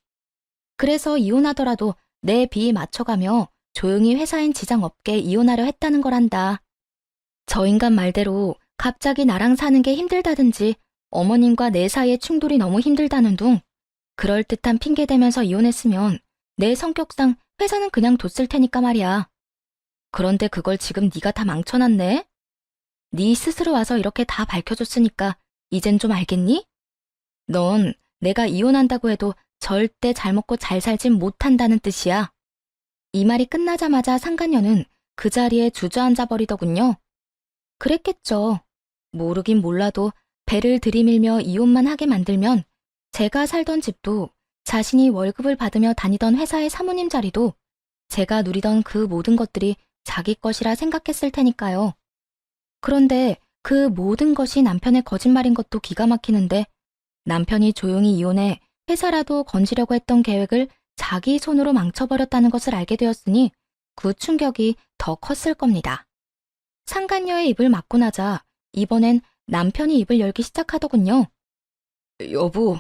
그래서 이혼하더라도 내 비에 맞춰가며 조용히 회사엔 지장 없게 이혼하려 했다는 거란다. 저 인간 말대로 갑자기 나랑 사는 게 힘들다든지 어머님과 내 사이의 충돌이 너무 힘들다는 둥 그럴듯한 핑계 대면서 이혼했으면 내 성격상 회사는 그냥 뒀을 테니까 말이야. 그런데 그걸 지금 네가 다 망쳐놨네? 네 스스로 와서 이렇게 다 밝혀줬으니까 이젠 좀 알겠니? 넌 내가 이혼한다고 해도 절대 잘 먹고 잘 살진 못한다는 뜻이야. 이 말이 끝나자마자 상간녀는 그 자리에 주저앉아 버리더군요. 그랬겠죠. 모르긴 몰라도 배를 들이밀며 이혼만 하게 만들면 제가 살던 집도 자신이 월급을 받으며 다니던 회사의 사모님 자리도 제가 누리던 그 모든 것들이 자기 것이라 생각했을 테니까요. 그런데 그 모든 것이 남편의 거짓말인 것도 기가 막히는데 남편이 조용히 이혼해 회사라도 건지려고 했던 계획을 자기 손으로 망쳐버렸다는 것을 알게 되었으니 그 충격이 더 컸을 겁니다. 상간녀의 입을 막고 나자 이번엔 남편이 입을 열기 시작하더군요. 여보,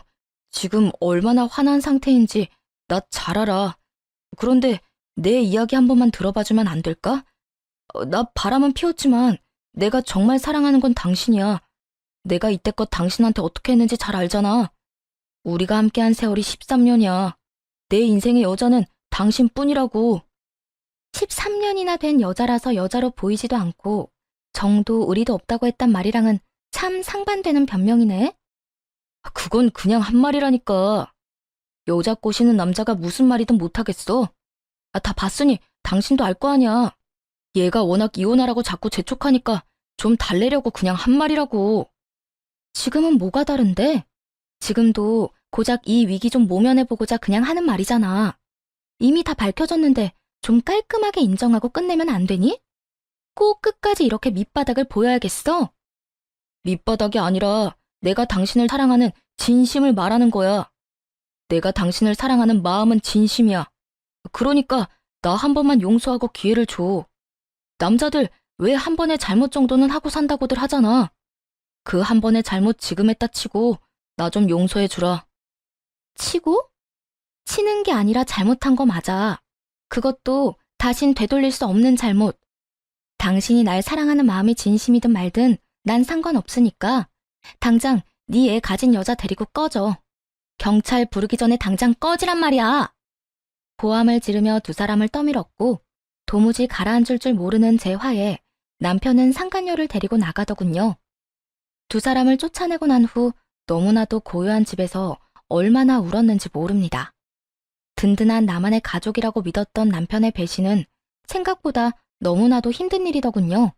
지금 얼마나 화난 상태인지 나 잘 알아. 그런데 내 이야기 한 번만 들어봐주면 안 될까? 나 바람은 피웠지만 내가 정말 사랑하는 건 당신이야. 내가 이때껏 당신한테 어떻게 했는지 잘 알잖아. 우리가 함께한 세월이 13년이야. 내 인생의 여자는 당신뿐이라고. 13년이나 된 여자라서 여자로 보이지도 않고 정도 의리도 없다고 했단 말이랑은 참 상반되는 변명이네. 그건 그냥 한 말이라니까. 여자 꼬시는 남자가 무슨 말이든 못하겠어. 다 봤으니 당신도 알 거 아니야. 얘가 워낙 이혼하라고 자꾸 재촉하니까 좀 달래려고 그냥 한 말이라고. 지금은 뭐가 다른데? 지금도 고작 이 위기 좀 모면해보고자 그냥 하는 말이잖아. 이미 다 밝혀졌는데 좀 깔끔하게 인정하고 끝내면 안 되니? 꼭 끝까지 이렇게 밑바닥을 보여야겠어? 밑바닥이 아니라 내가 당신을 사랑하는 진심을 말하는 거야. 내가 당신을 사랑하는 마음은 진심이야. 그러니까 나 한 번만 용서하고 기회를 줘. 남자들 왜 한 번의 잘못 정도는 하고 산다고들 하잖아. 그 한 번의 잘못 지금 했다 치고 나 좀 용서해 주라. 치고? 치는 게 아니라 잘못한 거 맞아. 그것도 다신 되돌릴 수 없는 잘못. 당신이 날 사랑하는 마음이 진심이든 말든 난 상관없으니까 당장 네 애 가진 여자 데리고 꺼져. 경찰 부르기 전에 당장 꺼지란 말이야. 고함을 지르며 두 사람을 떠밀었고 도무지 가라앉을 줄 모르는 제 화에 남편은 상간녀를 데리고 나가더군요. 두 사람을 쫓아내고 난 후 너무나도 고요한 집에서 얼마나 울었는지 모릅니다. 든든한 나만의 가족이라고 믿었던 남편의 배신은 생각보다 너무나도 힘든 일이더군요.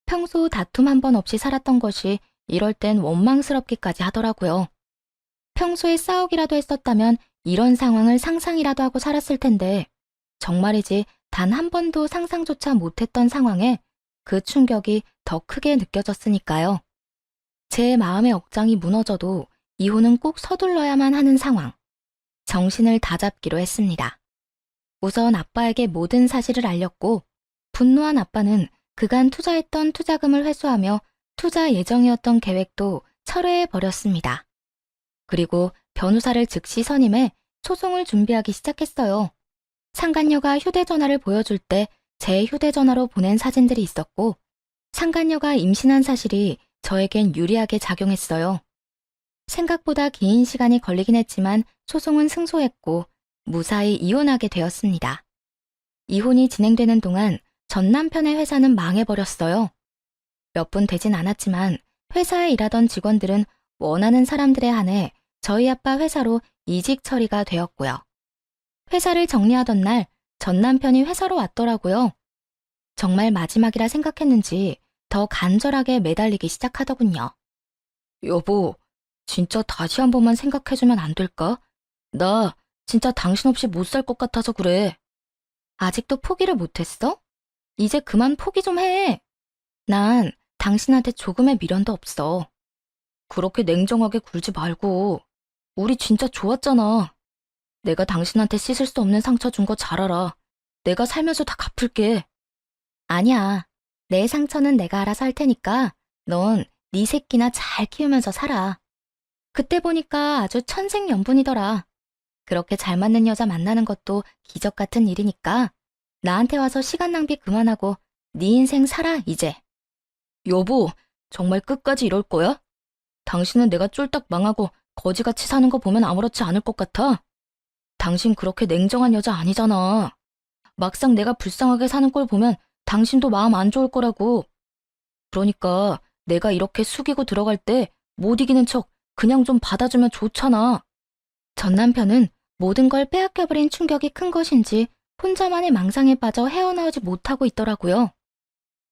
평소 다툼 한 번 없이 살았던 것이 이럴 땐 원망스럽기까지 하더라고요. 평소에 싸우기라도 했었다면 이런 상황을 상상이라도 하고 살았을 텐데 정말이지 단 한 번도 상상조차 못했던 상황에 그 충격이 더 크게 느껴졌으니까요. 제 마음의 억장이 무너져도 이혼은 꼭 서둘러야만 하는 상황. 정신을 다잡기로 했습니다. 우선 아빠에게 모든 사실을 알렸고 분노한 아빠는 그간 투자했던 투자금을 회수하며 투자 예정이었던 계획도 철회해버렸습니다. 그리고 변호사를 즉시 선임해 소송을 준비하기 시작했어요. 상간녀가 휴대전화를 보여줄 때 제 휴대전화로 보낸 사진들이 있었고 상간녀가 임신한 사실이 저에겐 유리하게 작용했어요. 생각보다 긴 시간이 걸리긴 했지만 소송은 승소했고 무사히 이혼하게 되었습니다. 이혼이 진행되는 동안 전 남편의 회사는 망해버렸어요. 몇 분 되진 않았지만 회사에 일하던 직원들은 원하는 사람들에 한해 저희 아빠 회사로 이직 처리가 되었고요. 회사를 정리하던 날 전 남편이 회사로 왔더라고요. 정말 마지막이라 생각했는지 더 간절하게 매달리기 시작하더군요. 여보, 진짜 다시 한 번만 생각해주면 안 될까? 나 진짜 당신 없이 못 살 것 같아서 그래. 아직도 포기를 못했어? 이제 그만 포기 좀 해. 난 당신한테 조금의 미련도 없어. 그렇게 냉정하게 굴지 말고. 우리 진짜 좋았잖아. 내가 당신한테 씻을 수 없는 상처 준 거 잘 알아. 내가 살면서 다 갚을게. 아니야. 내 상처는 내가 알아서 할 테니까 넌 네 새끼나 잘 키우면서 살아. 그때 보니까 아주 천생연분이더라. 그렇게 잘 맞는 여자 만나는 것도 기적 같은 일이니까 나한테 와서 시간 낭비 그만하고 네 인생 살아 이제. 여보, 정말 끝까지 이럴 거야? 당신은 내가 쫄딱 망하고 거지같이 사는 거 보면 아무렇지 않을 것 같아? 당신 그렇게 냉정한 여자 아니잖아. 막상 내가 불쌍하게 사는 걸 보면 당신도 마음 안 좋을 거라고. 그러니까 내가 이렇게 숙이고 들어갈 때 못 이기는 척 그냥 좀 받아주면 좋잖아. 전 남편은 모든 걸 빼앗겨버린 충격이 큰 것인지 혼자만의 망상에 빠져 헤어나오지 못하고 있더라고요.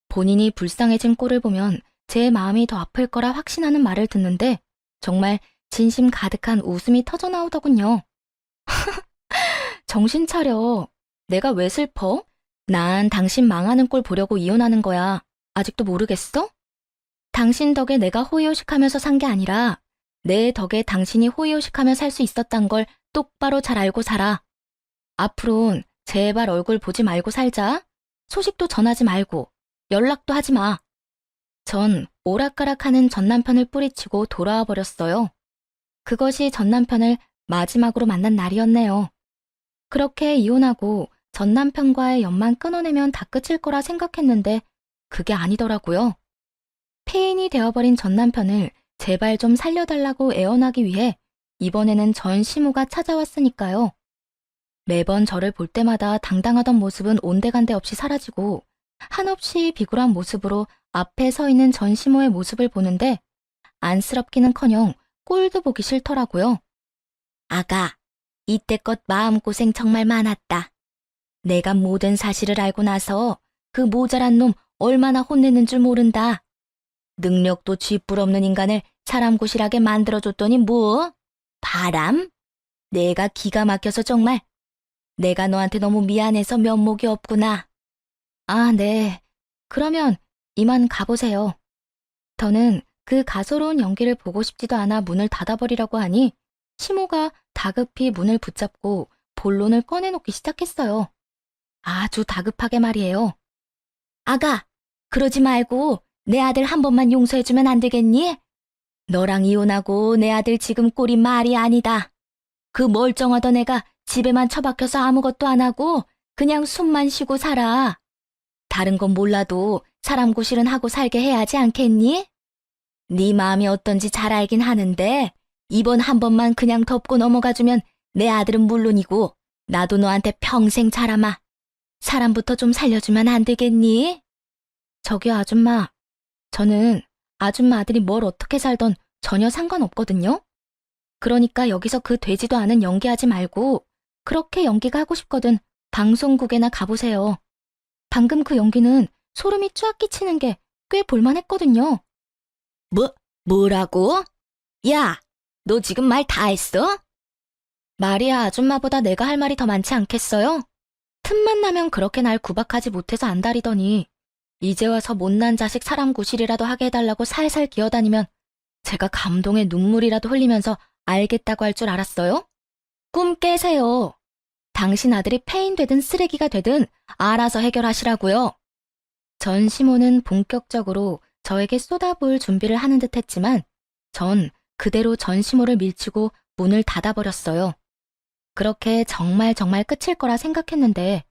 본인이 불쌍해진 꼴을 보면 제 마음이 더 아플 거라 확신하는 말을 듣는데 정말 진심 가득한 웃음이 터져나오더군요. 정신 차려. 내가 왜 슬퍼? 난 당신 망하는 꼴 보려고 이혼하는 거야. 아직도 모르겠어? 당신 덕에 내가 호의호식하면서 산 게 아니라 내 덕에 당신이 호의호식하며 살 수 있었단 걸 똑바로 잘 알고 살아. 앞으론 제발 얼굴 보지 말고 살자. 소식도 전하지 말고 연락도 하지 마. 전 오락가락하는 전 남편을 뿌리치고 돌아와 버렸어요. 그것이 전 남편을 마지막으로 만난 날이었네요. 그렇게 이혼하고 전 남편과의 연만 끊어내면 다 끝일 거라 생각했는데 그게 아니더라고요. 폐인이 되어버린 전 남편을 제발 좀 살려달라고 애원하기 위해 이번에는 전 시모가 찾아왔으니까요. 매번 저를 볼 때마다 당당하던 모습은 온데간데 없이 사라지고 한없이 비굴한 모습으로 앞에 서 있는 전 시모의 모습을 보는데 안쓰럽기는커녕 꼴도 보기 싫더라고요. 아가, 이때껏 마음고생 정말 많았다. 내가 모든 사실을 알고 나서 그 모자란 놈 얼마나 혼내는 줄 모른다. 능력도 쥐뿔 없는 인간을 사람고실하게 만들어줬더니 뭐? 바람? 내가 기가 막혀서 정말. 내가 너한테 너무 미안해서 면목이 없구나. 아, 네. 그러면 이만 가보세요. 더는 그 가소로운 연기를 보고 싶지도 않아 문을 닫아버리라고 하니 시모가 다급히 문을 붙잡고 본론을 꺼내놓기 시작했어요. 아주 다급하게 말이에요. 아가, 그러지 말고 내 아들 한 번만 용서해주면 안 되겠니? 너랑 이혼하고 내 아들 지금 꼴이 말이 아니다. 그 멀쩡하던 애가 집에만 처박혀서 아무것도 안 하고 그냥 숨만 쉬고 살아. 다른 건 몰라도 사람 고실은 하고 살게 해야지 않겠니? 네 마음이 어떤지 잘 알긴 하는데 이번 한 번만 그냥 덮고 넘어가주면 내 아들은 물론이고 나도 너한테 평생 자라마. 사람부터 좀 살려주면 안 되겠니? 저기요 아줌마. 저는 아줌마 아들이 뭘 어떻게 살던 전혀 상관없거든요. 그러니까 여기서 그 되지도 않은 연기하지 말고 그렇게 연기가 하고 싶거든 방송국에나 가보세요. 방금 그 연기는 소름이 쫙 끼치는 게 꽤 볼만했거든요. 뭐라고? 야, 너 지금 말 다 했어? 말이야 아줌마보다 내가 할 말이 더 많지 않겠어요? 틈만 나면 그렇게 날 구박하지 못해서 안달이더니 이제 와서 못난 자식 사람 구실이라도 하게 해달라고 살살 기어다니면 제가 감동의 눈물이라도 흘리면서 알겠다고 할 줄 알았어요? 꿈 깨세요. 당신 아들이 폐인 되든 쓰레기가 되든 알아서 해결하시라고요. 전시모는 본격적으로 저에게 쏟아부을 준비를 하는 듯 했지만 전 그대로 전시모를 밀치고 문을 닫아버렸어요. 그렇게 정말 끝일 거라 생각했는데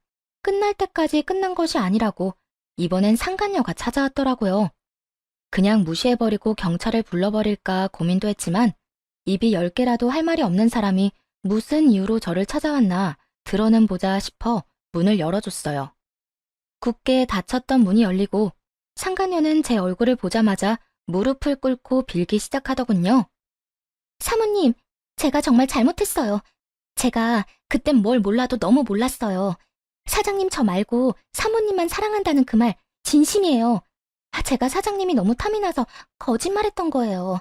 끝날 때까지 끝난 것이 아니라고 이번엔 상간녀가 찾아왔더라고요. 그냥 무시해버리고 경찰을 불러버릴까 고민도 했지만 입이 10개라도 할 말이 없는 사람이 무슨 이유로 저를 찾아왔나 들어는 보자 싶어 문을 열어줬어요. 굳게 닫혔던 문이 열리고 상간녀는 제 얼굴을 보자마자 무릎을 꿇고 빌기 시작하더군요. 사모님, 제가 정말 잘못했어요. 제가 그땐 뭘 몰라도 너무 몰랐어요. 사장님 저 말고 사모님만 사랑한다는 그 말 진심이에요. 제가 사장님이 너무 탐이 나서 거짓말했던 거예요.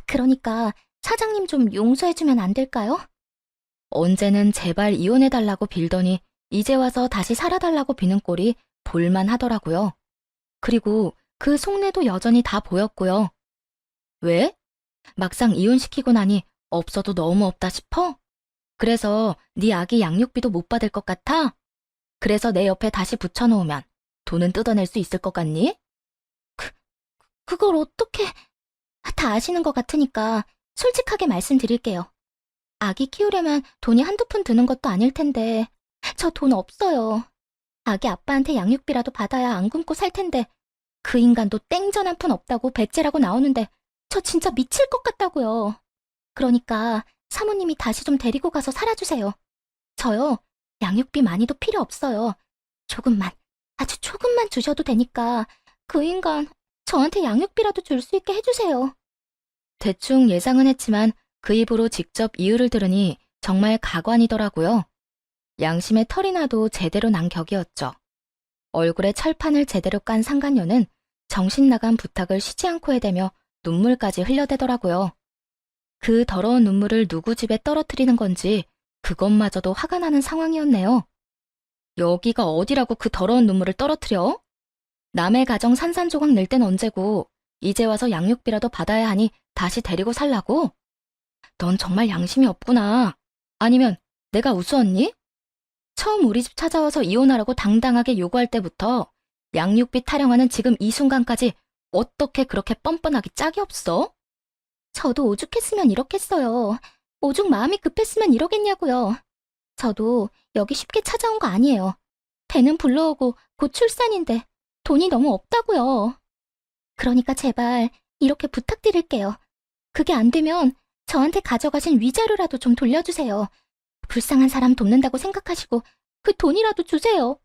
그러니까 사장님 좀 용서해주면 안 될까요? 언제는 제발 이혼해달라고 빌더니 이제 와서 다시 살아달라고 비는 꼴이 볼만하더라고요. 그리고 그 속내도 여전히 다 보였고요. 왜? 막상 이혼시키고 나니 없어도 너무 없다 싶어? 그래서 네 아기 양육비도 못 받을 것 같아? 그래서 내 옆에 다시 붙여놓으면 돈은 뜯어낼 수 있을 것 같니? 그걸 어떻게... 다 아시는 것 같으니까 솔직하게 말씀드릴게요. 아기 키우려면 돈이 한두 푼 드는 것도 아닐 텐데 저 돈 없어요. 아기 아빠한테 양육비라도 받아야 안 굶고 살 텐데 그 인간도 땡전 한 푼 없다고 배째라고 나오는데 저 진짜 미칠 것 같다고요. 그러니까 사모님이 다시 좀 데리고 가서 살아주세요. 저요, 양육비 많이도 필요 없어요. 조금만, 아주 조금만 주셔도 되니까 그 인간 저한테 양육비라도 줄 수 있게 해주세요. 대충 예상은 했지만 그 입으로 직접 이유를 들으니 정말 가관이더라고요. 양심에 털이 나도 제대로 난 격이었죠. 얼굴에 철판을 제대로 깐 상간녀는 정신 나간 부탁을 쉬지 않고 해대며 눈물까지 흘려대더라고요. 그 더러운 눈물을 누구 집에 떨어뜨리는 건지 그것마저도 화가 나는 상황이었네요. 여기가 어디라고 그 더러운 눈물을 떨어뜨려? 남의 가정 산산조각 낼 땐 언제고 이제 와서 양육비라도 받아야 하니 다시 데리고 살라고? 넌 정말 양심이 없구나. 아니면 내가 우스웠니? 처음 우리 집 찾아와서 이혼하라고 당당하게 요구할 때부터 양육비 타령하는 지금 이 순간까지 어떻게 그렇게 뻔뻔하기 짝이 없어? 저도 오죽했으면 이렇겠어요. 오죽 마음이 급했으면 이러겠냐고요. 저도 여기 쉽게 찾아온 거 아니에요. 배는 불러오고 곧 출산인데 돈이 너무 없다고요. 그러니까 제발 이렇게 부탁드릴게요. 그게 안 되면 저한테 가져가신 위자료라도 좀 돌려주세요. 불쌍한 사람 돕는다고 생각하시고 그 돈이라도 주세요.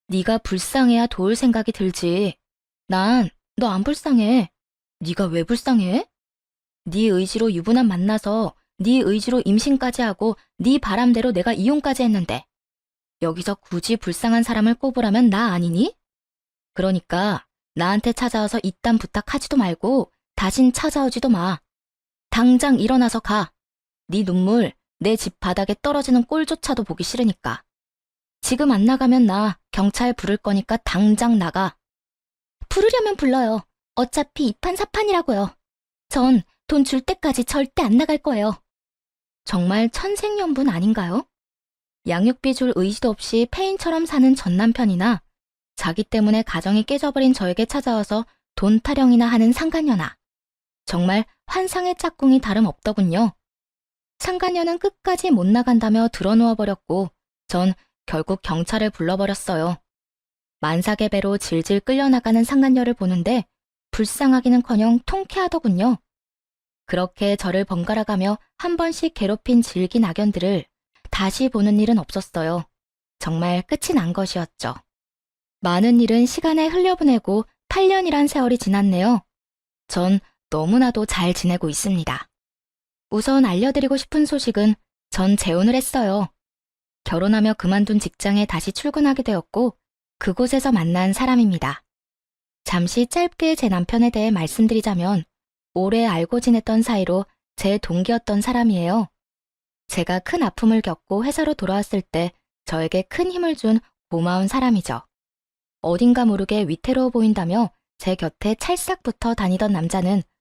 네가 불쌍해야 도울 생각이 들지. 난 너 안 불쌍해. 네가 왜 불쌍해? 네 의지로 유부남 만나서 네 의지로 임신까지 하고 네 바람대로 내가 이혼까지 했는데 여기서 굳이 불쌍한 사람을 꼽으라면 나 아니니? 그러니까 나한테 찾아와서 이딴 부탁하지도 말고 다신 찾아오지도 마. 당장 일어나서 가. 네 눈물 내 집 바닥에 떨어지는 꼴조차도 보기 싫으니까. 지금 안 나가면 나 경찰 부를 거니까 당장 나가. 부르려면 불러요. 어차피 이판사판이라고요. 전 돈 줄 때까지 절대 안 나갈 거예요. 정말 천생연분 아닌가요? 양육비 줄 의지도 없이 폐인처럼 사는 전 남편이나 자기 때문에 가정이 깨져버린 저에게 찾아와서 돈 타령이나 하는 상간녀나 정말 환상의 짝꿍이 다름없더군요. 상간녀는 끝까지 못 나간다며 드러누워버렸고 전 결국 경찰을 불러버렸어요. 만삭의 배로 질질 끌려나가는 상간녀를 보는데 불쌍하기는커녕 통쾌하더군요. 그렇게 저를 번갈아가며 한 번씩 괴롭힌 질긴 악연들을 다시 보는 일은 없었어요. 정말 끝이 난 것이었죠. 많은 일은 시간에 흘려보내고 8년이란 세월이 지났네요. 전 너무나도 잘 지내고 있습니다. 우선 알려드리고 싶은 소식은 전 재혼을 했어요. 결혼하며 그만둔 직장에 다시 출근하게 되었고 그곳에서 만난 사람입니다. 잠시 짧게 제 남편에 대해 말씀드리자면 오래 알고 지냈던 사이로 제 동기였던 사람이에요. 제가 큰 아픔을 겪고 회사로 돌아왔을 때 저에게 큰 힘을 준 고마운 사람이죠. 어딘가 모르게 위태로워 보인다며 제 곁에 찰싹 붙어 다니던 남자는